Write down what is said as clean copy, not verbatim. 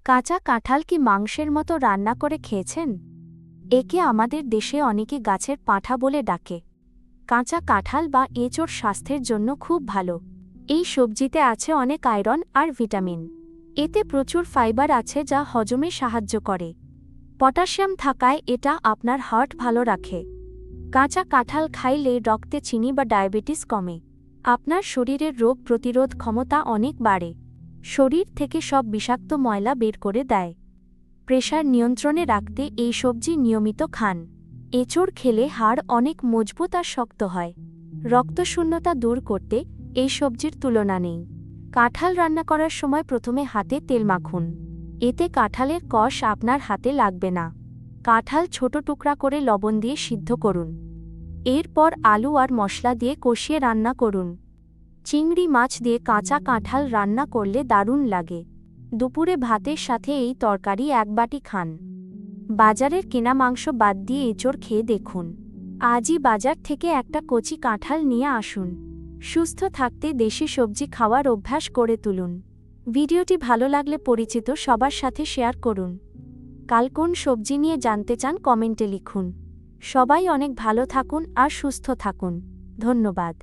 কাঁচা কাঁঠাল কি মাংসের মতো রান্না করে খেয়েছেন? একে আমাদের দেশে অনেকে গাছের পাঁঠা বলে ডাকে। কাঁচা কাঁঠাল বা এঁচোড় স্বাস্থ্যের জন্য খুব ভালো। এই সবজিতে আছে অনেক আয়রন আর ভিটামিন। এতে প্রচুর ফাইবার আছে যা হজমে সাহায্য করে। পটাশিয়াম থাকায় এটা আপনার হার্ট ভালো রাখে। কাঁচা কাঁঠাল খাইলে রক্তে চিনি বা ডায়াবেটিস কমে। আপনার শরীরের রোগ প্রতিরোধ ক্ষমতা অনেক বাড়ে। শরীর থেকে সব বিষাক্ত ময়লা বের করে দেয়। প্রেশার নিয়ন্ত্রণে রাখতে এই সবজি নিয়মিত খান। এঁচোড় খেলে হাড় অনেক মজবুত আর শক্ত হয়। রক্তশূন্যতা দূর করতে এই সবজির তুলনা নেই। কাঁঠাল রান্না করার সময় প্রথমে হাতে তেল মাখুন। এতে কাঁঠালের কষ আপনার হাতে লাগবে না। কাঁঠাল ছোট টুকরা করে লবণ দিয়ে সিদ্ধ করুন। এরপর আলু আর মশলা দিয়ে কষিয়ে রান্না করুন। চিংড়ি মাছ দিয়ে কাঁচা কাঁঠাল রান্না করলে দারুণ লাগে। দুপুরে ভাতের সাথে এই তরকারি এক বাটি খান। বাজারের কেনা মাংস বাদ দিয়ে এঁচোড় খেয়ে দেখুন। আজই বাজার থেকে একটা কচি কাঁঠাল নিয়ে আসুন। সুস্থ থাকতে দেশি সবজি খাওয়ার অভ্যাস করে তুলুন। ভিডিওটি ভালো লাগলে পরিচিত সবার সাথে শেয়ার করুন। কাল কোন সবজি নিয়ে জানতে চান কমেন্টে লিখুন। সবাই অনেক ভালো থাকুন আর সুস্থ থাকুন। ধন্যবাদ।